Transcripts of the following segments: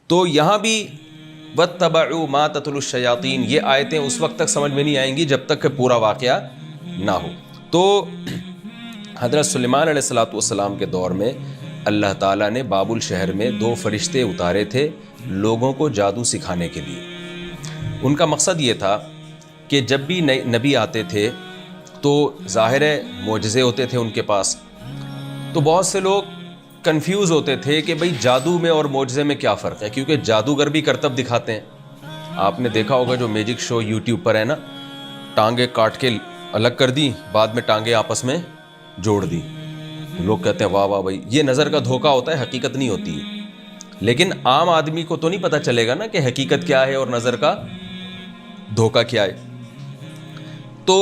تو یہاں بھی وَاتَّبَعُوا مَا تَتْلُو الشَّيَاطِينُ، یہ آیتیں اس وقت تک سمجھ میں نہیں آئیں گی جب تک کہ پورا واقعہ نہ ہو. تو حضرت سلیمان علیہ السلام کے دور میں اللہ تعالیٰ نے بابل شہر میں 2 فرشتے اتارے تھے لوگوں کو جادو سکھانے کے لیے. ان کا مقصد یہ تھا کہ جب بھی نبی آتے تھے تو ظاہر معجزے ہوتے تھے ان کے پاس، تو بہت سے لوگ کنفیوز ہوتے تھے کہ بھئی جادو میں اور معجزے میں کیا فرق ہے، کیونکہ جادوگر بھی کرتب دکھاتے ہیں. آپ نے دیکھا ہوگا جو میجک شو یوٹیوب پر ہے نا، ٹانگیں کاٹ کے الگ کر دی، بعد میں ٹانگیں آپس میں جوڑ دی. لوگ کہتے ہیں واہ واہ بھائی، یہ نظر کا دھوکہ ہوتا ہے، حقیقت نہیں ہوتی ہے. لیکن عام آدمی کو تو نہیں پتہ چلے گا نا کہ حقیقت کیا ہے اور نظر کا دھوکہ کیا ہے. تو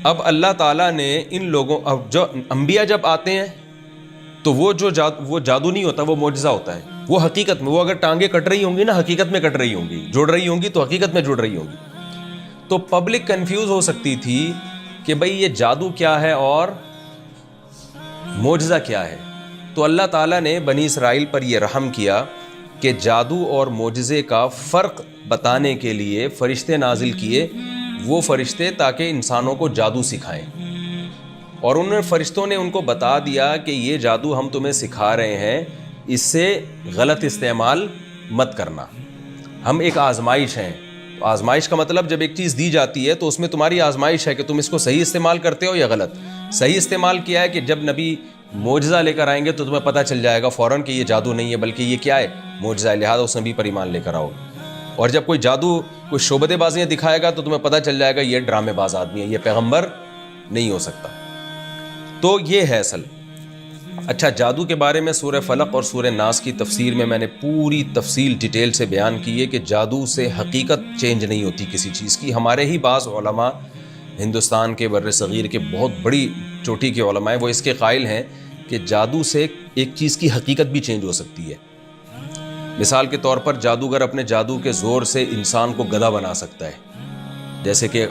اب اللہ تعالیٰ نے ان لوگوں، اب جو انبیاء جب آتے ہیں تو وہ جادو نہیں ہوتا، وہ معجزہ ہوتا ہے. وہ حقیقت میں، وہ اگر ٹانگیں کٹ رہی ہوں گی نا، حقیقت میں کٹ رہی ہوں گی، جوڑ رہی ہوں گی تو حقیقت میں جوڑ رہی ہوں گی. تو پبلک کنفیوز ہو سکتی تھی کہ بھئی یہ جادو کیا ہے اور معجزہ کیا ہے. تو اللہ تعالیٰ نے بنی اسرائیل پر یہ رحم کیا کہ جادو اور معجزے کا فرق بتانے کے لیے فرشتے نازل کیے، وہ فرشتے تاکہ انسانوں کو جادو سکھائیں. اور ان فرشتوں نے ان کو بتا دیا کہ یہ جادو ہم تمہیں سکھا رہے ہیں، اس سے غلط استعمال مت کرنا، ہم ایک آزمائش ہیں. آزمائش کا مطلب جب ایک چیز دی جاتی ہے تو اس میں تمہاری آزمائش ہے کہ تم اس کو صحیح استعمال کرتے ہو یا غلط. صحیح استعمال کیا ہے کہ جب نبی معجزہ لے کر آئیں گے تو تمہیں پتہ چل جائے گا فوراً کہ یہ جادو نہیں ہے بلکہ یہ کیا ہے، معجزہ ہے، لہٰذا اس نبی پر ایمان لے کر آؤ. اور جب کوئی جادو، کوئی شعبدے بازیاں دکھائے گا تو تمہیں پتہ چل جائے گا یہ ڈرامے باز آدمی ہے، یہ پیغمبر نہیں ہو سکتا. تو یہ ہے اصل. اچھا، جادو کے بارے میں سورہ فلق اور سورہ ناس کی تفسیر میں نے پوری تفصیل ڈیٹیل سے بیان کی ہے کہ جادو سے حقیقت چینج نہیں ہوتی کسی چیز کی. ہمارے ہی بعض علماء ہندوستان کے بر صغیر کے بہت بڑی چوٹی کے علماء ہیں، وہ اس کے قائل ہیں کہ جادو سے ایک چیز کی حقیقت بھی چینج ہو سکتی ہے. مثال کے طور پر جادوگر اپنے جادو کے زور سے انسان کو گدھا بنا سکتا ہے، جیسے کہ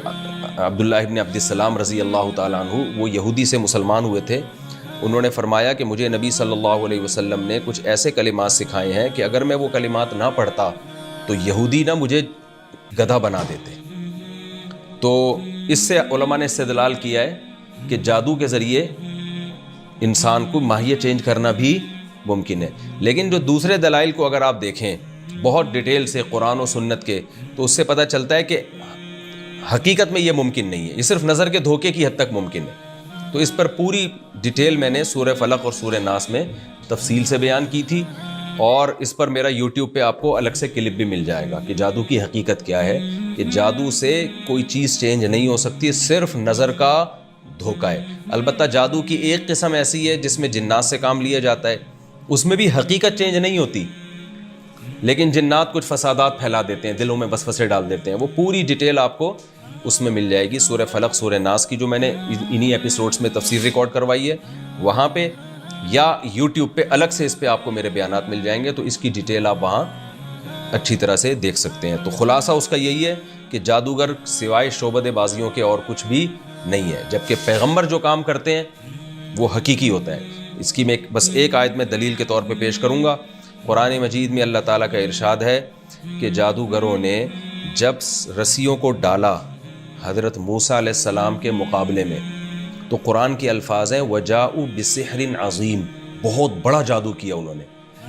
عبداللہ ابن عبد السلام رضی اللہ تعالیٰ عنہ، وہ یہودی سے مسلمان ہوئے تھے. انہوں نے فرمایا کہ مجھے نبی صلی اللہ علیہ وسلم نے کچھ ایسے کلمات سکھائے ہیں کہ اگر میں وہ کلمات نہ پڑھتا تو یہودی نہ مجھے گدھا بنا دیتے. تو اس سے علماء نے استدلال کیا ہے کہ جادو کے ذریعے انسان کو ماہیت چینج کرنا بھی ممکن ہے. لیکن جو دوسرے دلائل کو اگر آپ دیکھیں بہت ڈیٹیل سے قرآن و سنت کے، تو اس سے پتہ چلتا ہے کہ حقیقت میں یہ ممکن نہیں ہے، یہ صرف نظر کے دھوکے کی حد تک ممکن ہے. تو اس پر پوری ڈیٹیل میں نے سورہ فلق اور سورہ ناس میں تفصیل سے بیان کی تھی، اور اس پر میرا یوٹیوب پہ آپ کو الگ سے کلپ بھی مل جائے گا کہ جادو کی حقیقت کیا ہے، کہ جادو سے کوئی چیز چینج نہیں ہو سکتی، صرف نظر کا دھوکہ ہے. البتہ جادو کی ایک قسم ایسی ہے جس میں جنات سے کام لیا جاتا ہے، اس میں بھی حقیقت چینج نہیں ہوتی، لیکن جنات کچھ فسادات پھیلا دیتے ہیں، دلوں میں وسوسے ڈال دیتے ہیں. وہ پوری ڈیٹیل آپ کو اس میں مل جائے گی سورہ فلق سورہ ناس کی، جو میں نے انہی ایپیسوڈز میں تفسیر ریکارڈ کروائی ہے وہاں پہ، یا یوٹیوب پہ الگ سے اس پہ آپ کو میرے بیانات مل جائیں گے، تو اس کی ڈیٹیل آپ وہاں اچھی طرح سے دیکھ سکتے ہیں. تو خلاصہ اس کا یہی ہے کہ جادوگر سوائے شعبدے بازیوں کے اور کچھ بھی نہیں ہے، جبکہ پیغمبر جو کام کرتے ہیں وہ حقیقی ہوتا ہے. اس کی میں بس ایک آیت میں دلیل کے طور پہ پیش کروں گا. قرآن مجید میں اللہ تعالیٰ کا ارشاد ہے کہ جادوگروں نے جب رسیوں کو ڈالا حضرت موسیٰ علیہ السلام کے مقابلے میں، تو قرآن کے الفاظ ہیں وَجَاءُوا بِسِحْرٍ عَظِيمٍ، بہت بڑا جادو کیا انہوں نے.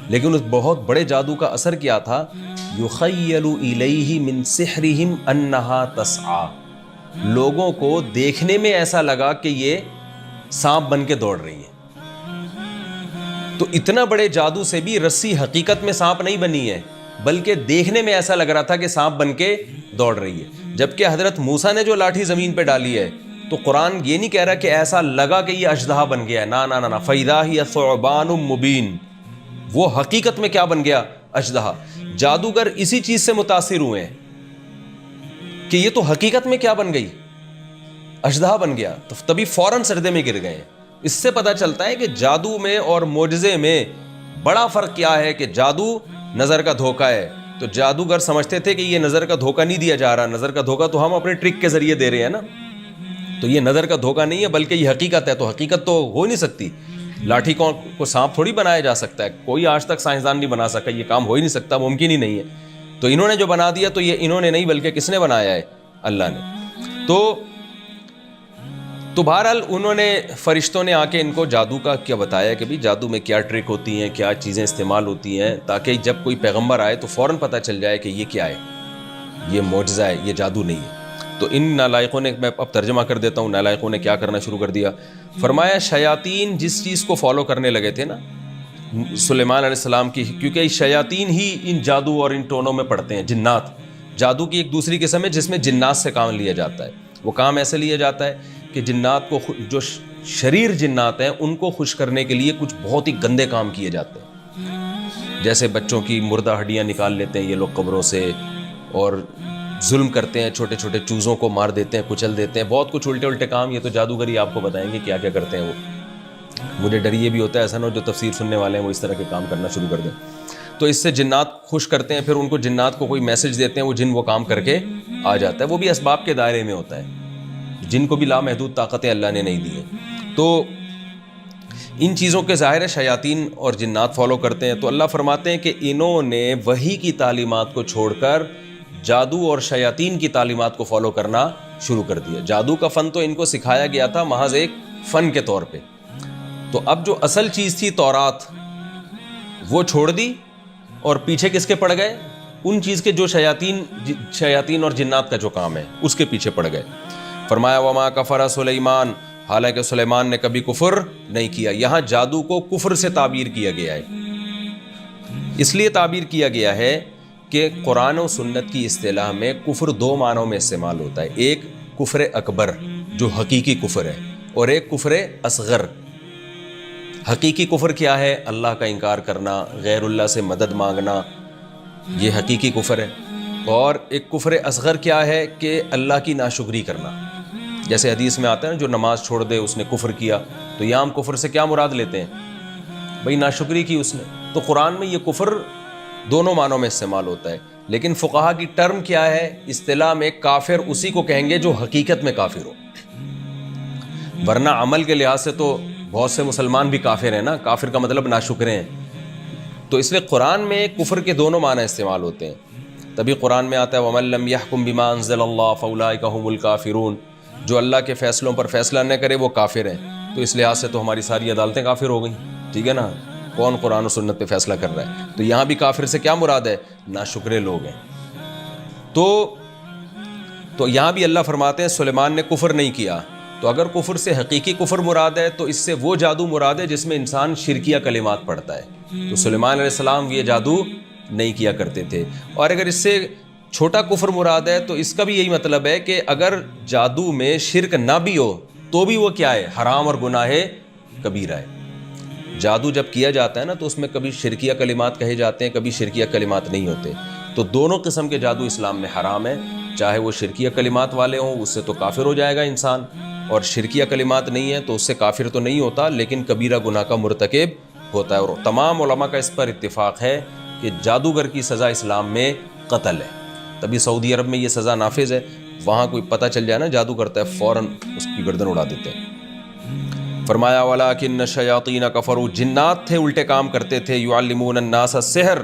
لیکن اس بہت بڑے جادو کا اثر کیا تھا؟ يُخَيَّلُ إِلَيْهِ مِن سِحْرِهِمْ أَنَّهَا تَسْعَىٰ، لوگوں کو دیکھنے میں ایسا لگا کہ یہ سانپ بن کے دوڑ رہی ہے. تو اتنا بڑے جادو سے بھی رسی حقیقت میں سانپ نہیں بنی ہے، بلکہ دیکھنے میں ایسا لگ رہا تھا کہ سانپ بن کے دوڑ رہی ہے. جبکہ حضرت موسیٰ نے جو لاٹھی زمین پہ ڈالی ہے تو قرآن یہ نہیں کہہ رہا کہ ایسا لگا کہ یہ اژدہا بن گیا ہے، نا نا نا، فَإِذَا هِيَ ثُعْبَانٌ مُبِينٌ، وہ حقیقت میں کیا بن گیا؟ اژدہا. جادوگر اسی چیز سے متاثر ہوئے ہیں کہ یہ تو حقیقت میں کیا بن گئی؟ اژدہا بن گیا، تو تبھی فوراً سجدے میں گر گئے ہیں. اس سے پتہ چلتا ہے کہ جادو میں اور معجزے میں بڑا فرق کیا ہے، کہ جادو نظر کا دھوکہ ہے. تو جادوگر سمجھتے تھے کہ یہ نظر کا دھوکہ نہیں دیا جا رہا، نظر کا دھوکہ تو ہم اپنے ٹرک کے ذریعے دے رہے ہیں نا، تو یہ نظر کا دھوکہ نہیں ہے بلکہ یہ حقیقت ہے. تو حقیقت تو ہو نہیں سکتی. لاٹھی کو سانپ تھوڑی بنایا جا سکتا ہے, کوئی آج تک سائنسدان نہیں بنا سکا, یہ کام ہو ہی نہیں سکتا, ممکن ہی نہیں ہے. تو انہوں نے جو بنا دیا تو یہ انہوں نے نہیں بلکہ کس نے بنایا ہے؟ اللہ نے. تو بہرحال انہوں نے, فرشتوں نے آ کے ان کو جادو کا کیا بتایا کہ بھی جادو میں کیا ٹرک ہوتی ہیں, کیا چیزیں استعمال ہوتی ہیں, تاکہ جب کوئی پیغمبر آئے تو فوراً پتہ چل جائے کہ یہ کیا ہے, یہ معجزہ ہے, یہ جادو نہیں ہے. تو ان نالائقوں نے, میں اب ترجمہ کر دیتا ہوں, نالائقوں نے کیا کرنا شروع کر دیا. فرمایا شیاطین جس چیز کو فالو کرنے لگے تھے نا سلیمان علیہ السلام کی, کیونکہ شیاطین ہی ان جادو اور ان ٹونوں میں پڑتے ہیں. جنات جادو کی ایک دوسری قسم ہے جس میں جنات سے کام لیا جاتا ہے. وہ کام ایسے لیا جاتا ہے کہ جنات کو, جو شریر جنات ہیں ان کو خوش کرنے کے لیے کچھ بہت ہی گندے کام کیے جاتے ہیں. جیسے بچوں کی مردہ ہڈیاں نکال لیتے ہیں یہ لوگ قبروں سے, اور ظلم کرتے ہیں, چھوٹے چھوٹے چوزوں کو مار دیتے ہیں, کچل دیتے ہیں, بہت کچھ الٹے الٹے کام. یہ تو جادوگری آپ کو بتائیں گے کیا کیا کرتے ہیں وہ. مجھے ڈر یہ بھی ہوتا ہے ایسا نہ ہو جو تفسیر سننے والے ہیں وہ اس طرح کے کام کرنا شروع کر دیں. تو اس سے جنات خوش کرتے ہیں, پھر ان کو جنات کو کوئی میسج دیتے ہیں, وہ جن وہ کام کر کے آ جاتا ہے. وہ بھی اسباب کے دائرے میں ہوتا ہے, جن کو بھی لامحدود طاقتیں اللہ نے نہیں دی ہیں. تو ان چیزوں کے ظاہر ہے شیاطین اور جنات فالو کرتے ہیں. تو اللہ فرماتے ہیں کہ انہوں نے وحی کی تعلیمات کو چھوڑ کر جادو اور شیاطین کی تعلیمات کو فالو کرنا شروع کر دیا. جادو کا فن تو ان کو سکھایا گیا تھا محض ایک فن کے طور پہ. تو اب جو اصل چیز تھی تورات وہ چھوڑ دی, اور پیچھے کس کے پڑ گئے؟ ان چیز کے جو شیاطین اور جنات کا جو کام ہے اس کے پیچھے پڑ گئے. فرمایا وما کفر سلیمان, حالانکہ سلیمان نے کبھی کفر نہیں کیا. یہاں جادو کو کفر سے تعبیر کیا گیا ہے, اس لیے تعبیر کیا گیا ہے کہ قرآن و سنت کی اصطلاح میں کفر دو معنوں میں استعمال ہوتا ہے. ایک کفر اکبر جو حقیقی کفر ہے, اور ایک کفر اصغر. حقیقی کفر کیا ہے؟ اللہ کا انکار کرنا, غیر اللہ سے مدد مانگنا, یہ حقیقی کفر ہے. اور ایک کفر اصغر کیا ہے کہ اللہ کی ناشکری کرنا. جیسے حدیث میں آتا ہے نا جو نماز چھوڑ دے اس نے کفر کیا. تو یہاں ہم کفر سے کیا مراد لیتے ہیں؟ بھئی ناشکری کی اس نے. تو قرآن میں یہ کفر دونوں معنوں میں استعمال ہوتا ہے. لیکن فقہا کی ٹرم کیا ہے؟ اصطلاح میں کافر اسی کو کہیں گے جو حقیقت میں کافر ہو, ورنہ عمل کے لحاظ سے تو بہت سے مسلمان بھی کافر ہیں نا. کافر کا مطلب ناشکرے ہیں. تو اس لیے قرآن میں کفر کے دونوں معنی استعمال ہوتے ہیں. تبھی قرآن میں آتا ہے وَمَن لَّمْ يَحْكُم بِمَا أَنزَلَ اللَّهُ فَأُولَٰئِكَ هُمُ الْكَافِرُونَ, جو اللہ کے فیصلوں پر فیصلہ نہ کرے وہ کافر ہیں. تو اس لحاظ سے تو ہماری ساری عدالتیں کافر ہو گئیں, ٹھیک ہے نا. کون قرآن و سنت پہ فیصلہ کر رہا ہے؟ تو یہاں بھی کافر سے کیا مراد ہے؟ ناشکرے لوگ ہیں. تو یہاں بھی اللہ فرماتے ہیں سلیمان نے کفر نہیں کیا. تو اگر کفر سے حقیقی کفر مراد ہے تو اس سے وہ جادو مراد ہے جس میں انسان شرکیہ کلمات پڑھتا ہے. تو سلیمان علیہ السلام یہ جادو نہیں کیا کرتے تھے. اور اگر اس سے چھوٹا کفر مراد ہے تو اس کا بھی یہی مطلب ہے کہ اگر جادو میں شرک نہ بھی ہو تو بھی وہ کیا ہے؟ حرام اور گناہ کبیرہ ہے. جادو جب کیا جاتا ہے نا تو اس میں کبھی شرکیہ کلمات کہے جاتے ہیں, کبھی شرکیہ کلمات نہیں ہوتے. تو دونوں قسم کے جادو اسلام میں حرام ہے. چاہے وہ شرکیہ کلمات والے ہوں, اس سے تو کافر ہو جائے گا انسان, اور شرکیہ کلمات نہیں ہیں تو اس سے کافر تو نہیں ہوتا لیکن کبیرہ گناہ کا مرتکب ہوتا ہے. اور تمام علماء کا اس پر اتفاق ہے کہ جادوگر کی سزا اسلام میں قتل ہے. تبھی سعودی عرب میں یہ سزا نافذ ہے. وہاں کوئی پتہ چل جائے نا جادو کرتا ہے فوراً اس کی گردن اڑا دیتے ہیں. فرمایا وَلَٰكِنَّ الشَّيَاطِينَ كَفَرُوا, جنات تھے الٹے کام کرتے تھے, يُعَلِّمُونَ النَّاسَ السِّحْرَ,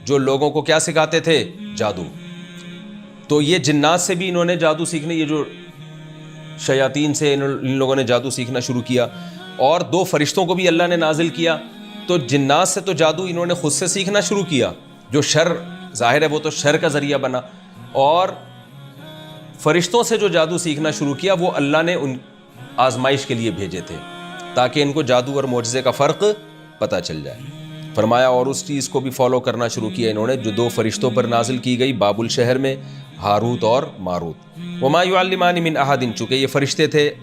جو لوگوں کو کیا سکھاتے تھے؟ جادو. تو یہ جنات سے بھی انہوں نے جادو سیکھنے, یہ جو شیاطین سے ان لوگوں نے جادو سیکھنا شروع کیا. اور دو فرشتوں کو بھی اللہ نے نازل کیا. تو جنات سے تو جادو انہوں نے خود سے سیکھنا شروع کیا, جو شر ظاہر ہے وہ تو شر کا ذریعہ بنا. اور فرشتوں سے جو جادو سیکھنا شروع کیا وہ اللہ نے ان آزمائش کے لیے بھیجے تھے تاکہ ان کو جادو اور معجزے کا فرق پتہ چل جائے. فرمایا اور اس چیز کو بھی فالو کرنا شروع کیا انہوں نے جو دو فرشتوں پر نازل کی گئی بابل شہر میں, ہاروت اور ماروت. وما يعلمان من احد, چونکہ یہ فرشتے تھے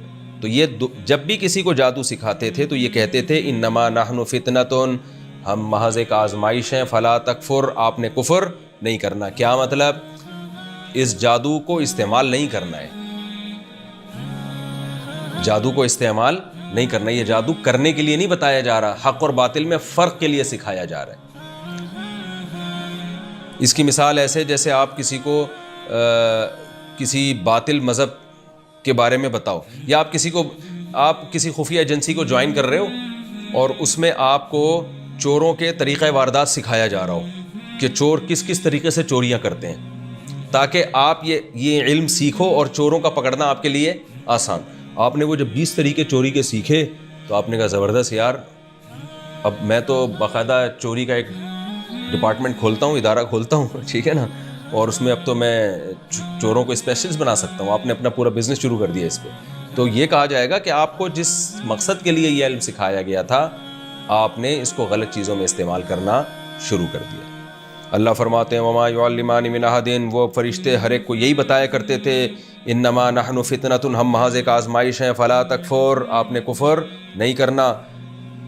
تو یہ جب بھی کسی کو جادو سکھاتے تھے تو یہ کہتے تھے انما نحن فتنۃ, ہم محض ایک آزمائش ہیں, فلا تکفر, آپ نے کفر نہیں کرنا. کیا مطلب؟ اس جادو کو استعمال نہیں کرنا ہے, جادو کو استعمال نہیں کرنا. یہ جادو کرنے کے لیے نہیں بتایا جا رہا, حق اور باطل میں فرق کے لیے سکھایا جا رہا ہے. اس کی مثال ایسے جیسے آپ کسی کو کسی باطل مذہب کے بارے میں بتاؤ, یا آپ کسی خفیہ ایجنسی کو جوائن کر رہے ہو اور اس میں آپ کو چوروں کے طریقہ واردات سکھایا جا رہا ہو کہ چور کس کس طریقے سے چوریاں کرتے ہیں، تاکہ آپ یہ علم سیکھو اور چوروں کا پکڑنا آپ کے لیے آسان۔ آپ نے وہ جب 20 طریقے چوری کے سیکھے تو آپ نے کہا زبردست یار، اب میں تو باقاعدہ چوری کا ایک ڈپارٹمنٹ کھولتا ہوں، ادارہ کھولتا ہوں، ٹھیک ہے نا، اور اس میں اب تو میں چوروں کو اسپیشلسٹ بنا سکتا ہوں۔ آپ نے اپنا پورا بزنس شروع کر دیا اس پہ۔ تو یہ کہا جائے گا کہ آپ کو جس مقصد کے لیے یہ علم سکھایا گیا تھا، آپ نے اس کو غلط چیزوں میں استعمال کرنا شروع کر دیا۔ اللہ فرماتے ہیں وما یعلمان من احد، وہ فرشتے ہر ایک کو یہی بتایا کرتے تھے انما نحن فتنۃ، ہم محض ایک آزمائش ہیں، فلا تکفر، آپ نے کفر نہیں کرنا۔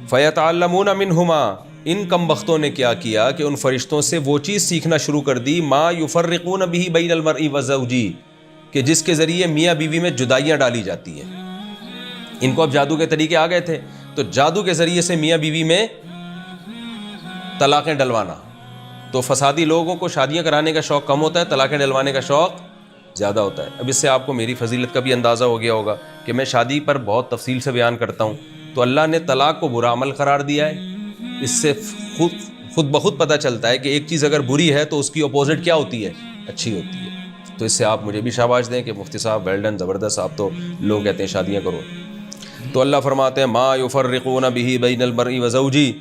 فیتعلمون منہما، ان کم بختوں نے کیا کیا کہ ان فرشتوں سے وہ چیز سیکھنا شروع کر دی ما یفرقون به بین المرء وزوجہ، کہ جس کے ذریعے میاں بیوی میں جدائیاں ڈالی جاتی ہیں۔ ان کو اب جادو کے طریقے آ گئے تھے، تو جادو کے ذریعے سے میاں بیوی میں طلاقیں ڈلوانا۔ تو فسادی لوگوں کو شادیاں کرانے کا شوق کم ہوتا ہے، طلاقیں ڈلوانے کا شوق زیادہ ہوتا ہے۔ اب اس سے آپ کو میری فضیلت کا بھی اندازہ ہو گیا ہوگا کہ میں شادی پر بہت تفصیل سے بیان کرتا ہوں۔ تو اللہ نے طلاق کو برا عمل قرار دیا ہے۔ اس سے خود بخود پتہ چلتا ہے کہ ایک چیز اگر بری ہے تو اس کی اپوزٹ کیا ہوتی ہے؟ اچھی ہوتی ہے۔ تو اس سے آپ مجھے بھی شاباش دیں کہ مفتی صاحب ویل ڈن، زبردست، آپ تو لوگ کہتے ہیں شادیاں کرو۔ تو اللہ فرماتے ہیں ما یفرقون به بین المرء وزوجہ،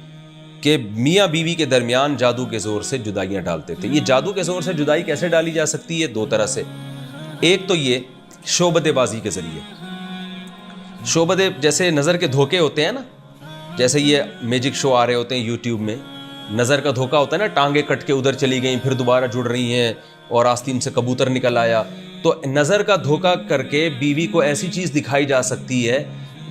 کہ میاں بیوی کے درمیان جادو کے زور سے جدائیاں ڈالتے تھے۔ یہ جادو کے زور سے جدائی کیسے ڈالی جا سکتی ہے؟ دو طرح سے۔ ایک تو یہ شعبدے بازی کے ذریعے، شعبدے جیسے نظر کے دھوکے ہوتے ہیں نا، جیسے یہ میجک شو آ رہے ہوتے ہیں یوٹیوب میں، نظر کا دھوکا ہوتا ہے نا، ٹانگیں کٹ کے ادھر چلی گئیں پھر دوبارہ جڑ رہی ہیں اور آستین سے کبوتر نکل آیا۔ تو نظر کا دھوکا کر کے بیوی کو ایسی چیز دکھائی جا سکتی ہے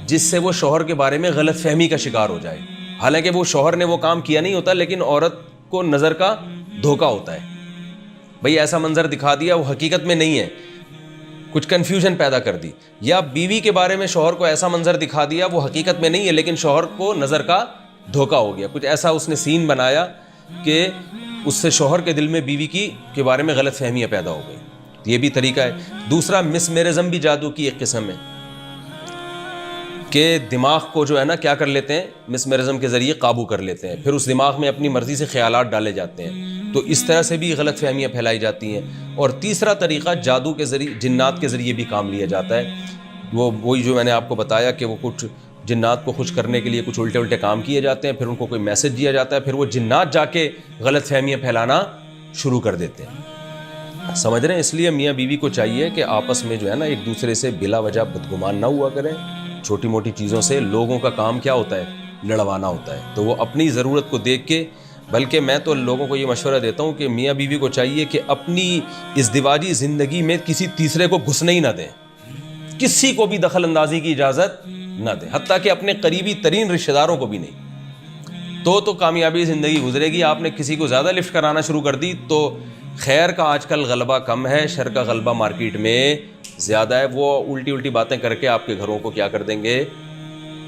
جس سے وہ شوہر کے بارے میں غلط فہمی کا شکار ہو جائے، حالانکہ وہ شوہر نے وہ کام کیا نہیں ہوتا، لیکن عورت کو نظر کا دھوکا ہوتا ہے۔ بھئی ایسا منظر دکھا دیا، وہ حقیقت میں نہیں ہے، کچھ کنفیوژن پیدا کر دی۔ یا بیوی کے بارے میں شوہر کو ایسا منظر دکھا دیا، وہ حقیقت میں نہیں ہے لیکن شوہر کو نظر کا دھوکا ہو گیا، کچھ ایسا اس نے سین بنایا کہ اس سے شوہر کے دل میں بیوی کے بارے میں غلط فہمیاں پیدا ہو گئی۔ یہ بھی طریقہ ہے۔ دوسرا مسمرزم بھی جادو کی ایک قسم ہے کہ دماغ کو جو ہے نا کیا کر لیتے ہیں، مسمرزم کے ذریعے قابو کر لیتے ہیں، پھر اس دماغ میں اپنی مرضی سے خیالات ڈالے جاتے ہیں، تو اس طرح سے بھی غلط فہمیاں پھیلائی جاتی ہیں۔ اور تیسرا طریقہ جادو کے ذریعے، جنات کے ذریعے بھی کام لیا جاتا ہے۔ وہی جو میں نے آپ کو بتایا کہ وہ کچھ جنات کو خوش کرنے کے لیے کچھ الٹے کام کیے جاتے ہیں، پھر ان کو کوئی میسج دیا جاتا ہے، پھر وہ جنات جا کے غلط فہمیاں پھیلانا شروع کر دیتے ہیں۔ سمجھ رہے ہیں؟ اس لیے میاں بیوی کو چاہیے کہ آپس میں جو ہے نا ایک دوسرے سے بلا وجہ بدگمان نہ ہوا کریں۔ چھوٹی موٹی چیزوں سے لوگوں کا کام کیا ہوتا ہے؟ لڑوانا ہوتا ہے۔ تو وہ اپنی ضرورت کو دیکھ کے، بلکہ میں تو لوگوں کو یہ مشورہ دیتا ہوں کہ میاں بیوی کو چاہیے کہ اپنی ازدواجی زندگی میں کسی تیسرے کو گھسنے ہی نہ دیں، کسی کو بھی دخل اندازی کی اجازت نہ دیں، حتیٰ کہ اپنے قریبی ترین رشتہ داروں کو بھی نہیں۔ تو کامیابی زندگی گزرے گی۔ آپ نے کسی کو زیادہ لفٹ کرانا شروع کر دی تو خیر کا آج کل غلبہ کم ہے، شر کا غلبہ مارکیٹ میں زیادہ ہے۔ وہ الٹی باتیں کر کے آپ کے گھروں کو کیا کر دیں گے؟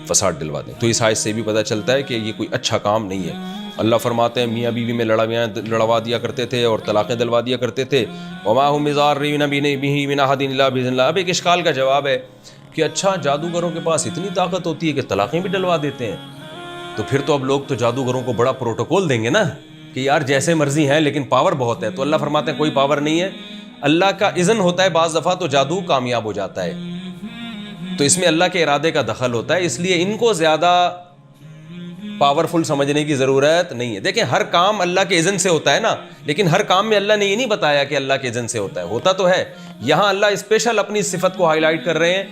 فساد ڈلوا دیں۔ تو اس آیت سے بھی پتہ چلتا ہے کہ یہ کوئی اچھا کام نہیں ہے۔ اللہ فرماتے ہیں میاں بیوی میں لڑوا دیا کرتے تھے اور طلاقیں دلوا دیا کرتے تھے۔ وما هم بضارین بہ من احد الا باذن اللہ۔ اب ایک اشکال کا جواب ہے کہ اچھا جادوگروں کے پاس اتنی طاقت ہوتی ہے کہ طلاقیں بھی ڈلوا دیتے ہیں، تو پھر تو اب لوگ تو جادوگروں کو بڑا پروٹوکول دیں گے نا کہ یار جیسے مرضی ہیں لیکن پاور بہت ہے۔ تو اللہ فرماتے ہیں کوئی پاور نہیں ہے، اللہ کا اذن ہوتا ہے بعض دفعہ تو جادو کامیاب ہو جاتا ہے، تو اس میں اللہ کے ارادے کا دخل ہوتا ہے، اس لیے ان کو زیادہ پاورفل سمجھنے کی ضرورت نہیں ہے۔ دیکھیں ہر کام اللہ کے اذن سے ہوتا ہے نا، لیکن ہر کام میں اللہ نے یہ نہیں بتایا کہ اللہ کے اذن سے ہوتا ہے، ہوتا تو ہے۔ یہاں اللہ اسپیشل اپنی صفت کو ہائی لائٹ کر رہے ہیں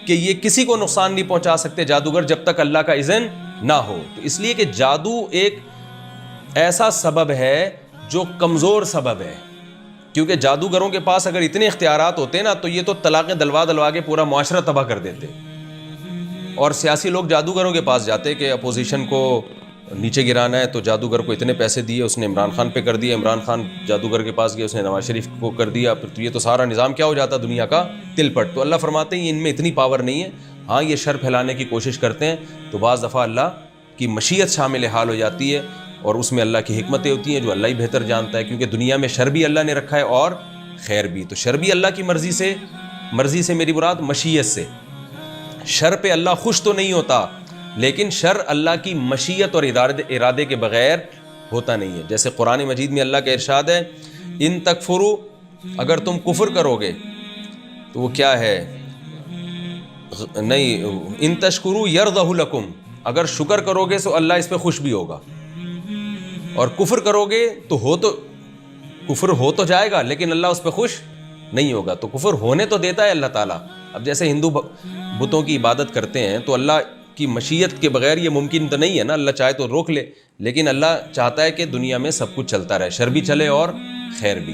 کہ یہ کسی کو نقصان نہیں پہنچا سکتے جادوگر جب تک اللہ کا اذن نہ ہو۔ تو اس لیے کہ جادو ایک ایسا سبب ہے جو کمزور سبب ہے، کیونکہ جادوگروں کے پاس اگر اتنے اختیارات ہوتے نا تو یہ تو طلاقیں دلوا کے پورا معاشرہ تباہ کر دیتے۔ اور سیاسی لوگ جادوگروں کے پاس جاتے کہ اپوزیشن کو نیچے گرانا ہے، تو جادوگر کو اتنے پیسے دیے، اس نے عمران خان پہ کر دیا، عمران خان جادوگر کے پاس گیا، اس نے نواز شریف کو کر دیا، پھر تو یہ تو سارا نظام کیا ہو جاتا دنیا کا تل پٹ۔ تو اللہ فرماتے ہیں ان میں اتنی پاور نہیں ہے، ہاں یہ شر پھیلانے کی کوشش کرتے ہیں، تو بعض دفعہ اللہ کی مشیت شامل حال ہو جاتی ہے، اور اس میں اللہ کی حکمتیں ہوتی ہیں جو اللہ ہی بہتر جانتا ہے، کیونکہ دنیا میں شر بھی اللہ نے رکھا ہے اور خیر بھی۔ تو شر بھی اللہ کی مرضی سے میری مراد مشیت سے، شر پہ اللہ خوش تو نہیں ہوتا، لیکن شر اللہ کی مشیت اور ارادے کے بغیر ہوتا نہیں ہے. جیسے قرآن مجید میں اللہ کا ارشاد ہے ان تکفروا، اگر تم کفر کرو گے تو وہ کیا ہے، نہیں، ان تشکروا یرضہ لکم، اگر شکر کرو گے تو اللہ اس پہ خوش بھی ہوگا، اور کفر کرو گے تو کفر ہو تو جائے گا لیکن اللہ اس پہ خوش نہیں ہوگا. تو کفر ہونے تو دیتا ہے اللہ تعالیٰ. اب جیسے ہندو بتوں کی عبادت کرتے ہیں تو اللہ کی مشیت کے بغیر یہ ممکن تو نہیں ہے نا، اللہ چاہے تو روک لے، لیکن اللہ چاہتا ہے کہ دنیا میں سب کچھ چلتا رہے، شر بھی چلے اور خیر بھی.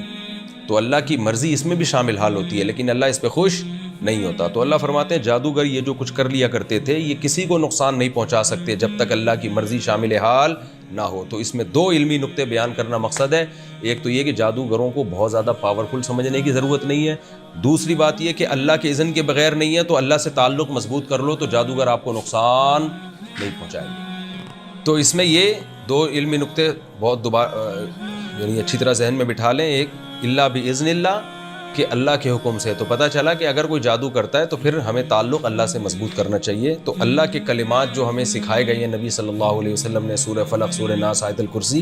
تو اللہ کی مرضی اس میں بھی شامل حال ہوتی ہے لیکن اللہ اس پہ خوش نہیں ہوتا. تو اللہ فرماتے ہیں جادوگر یہ جو کچھ کر لیا کرتے تھے یہ کسی کو نقصان نہیں پہنچا سکتے جب تک اللہ کی مرضی شامل حال نہ ہو. تو اس میں دو علمی نقطے بیان کرنا مقصد ہے. ایک تو یہ کہ جادوگروں کو بہت زیادہ پاورفل سمجھنے کی ضرورت نہیں ہے. دوسری بات یہ کہ اللہ کے اذن کے بغیر نہیں ہے، تو اللہ سے تعلق مضبوط کر لو تو جادوگر آپ کو نقصان نہیں پہنچائیں گے. تو اس میں یہ دو علمی نقطے بہت یعنی اچھی طرح ذہن میں بٹھا لیں. ایک اللہ باذن اللہ، کہ اللہ کے حکم سے. تو پتہ چلا کہ اگر کوئی جادو کرتا ہے تو پھر ہمیں تعلق اللہ سے مضبوط کرنا چاہیے. تو اللہ کے کلمات جو ہمیں سکھائے گئے ہیں نبی صلی اللہ علیہ وسلم نے، سورہ فلق، سورہ ناس، آیت الکرسی،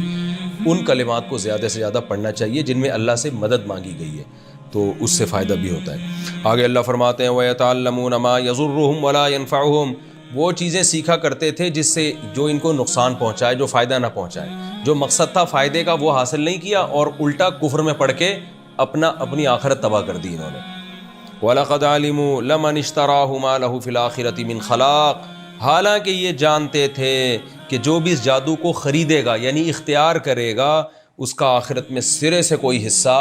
ان کلمات کو زیادہ سے زیادہ پڑھنا چاہیے جن میں اللہ سے مدد مانگی گئی ہے، تو اس سے فائدہ بھی ہوتا ہے. آگے اللہ فرماتے ہیں وَيَتَعَلَّمُونَ مَا يَضُرُّهُمْ وَلَا يَنفَعُهُمْ، وہ چیزیں سیکھا کرتے تھے جس سے جو ان کو نقصان پہنچائے، جو فائدہ نہ پہنچائے. جو مقصد تھا فائدے کا وہ حاصل نہیں کیا اور الٹا کفر میں پڑھ کے اپنی آخرت تباہ کر دی انہوں نے. وَلَقَدْ عَلِمُوا لَمَنِ اشْتَرَاهُ مَا لَهُ فِي الْآخِرَةِ مِنْ خَلَاقٍ، حالانکہ یہ جانتے تھے کہ جو بھی اس جادو کو خریدے گا یعنی اختیار کرے گا اس کا آخرت میں سرے سے کوئی حصہ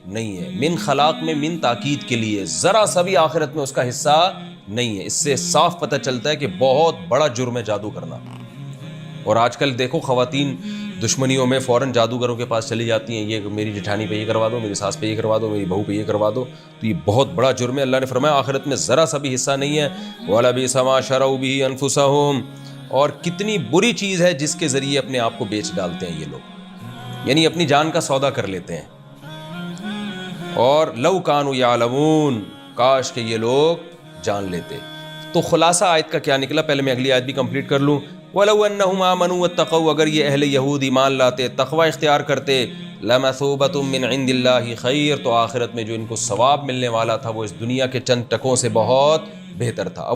نہیں ہے. من خلاق میں من تاکید کے لیے، ذرا سا بھی آخرت میں اس کا حصہ نہیں ہے. اس سے صاف پتہ چلتا ہے کہ بہت بڑا جرم ہے جادو کرنا. اور آج کل دیکھو خواتین دشمنیوں میں فوراً جادوگروں کے پاس چلی جاتی ہیں، یہ میری جٹھانی پہ یہ کروا دو، میری ساس پہ یہ کروا دو، میری بہو پہ یہ کروا دو. تو یہ بہت بڑا جرم ہے. اللہ نے فرمایا آخرت میں ذرا سا بھی حصہ نہیں ہے. وَلَبِئْسَ مَا شَرَوْا بِهِ أَنفُسَهُمْ، اور کتنی بری چیز ہے جس کے ذریعے اپنے آپ کو بیچ ڈالتے ہیں یہ لوگ، یعنی اپنی جان کا سودا کر لیتے ہیں. اور لَوْ كَانُوا يَعْلَمُونَ، کاش کہ یہ لوگ جان لیتے. تو خلاصہ آیت کا کیا نکلا، پہلے میں اگلی آیت بھی کمپلیٹ کر لوں. وَلَوْ أَنَّهُمْ آمَنُوا وَاتَّقَوْا، اگر یہ اہل یہود ایمان لاتے، تقوی اختیار کرتے، لَمَثُوبَةٌ مِّنْ عِندِ اللَّهِ خَيْرٌ، تو آخرت میں جو ان کو ثواب ملنے والا تھا وہ اس دنیا کے چند ٹکوں سے بہت بہتر تھا.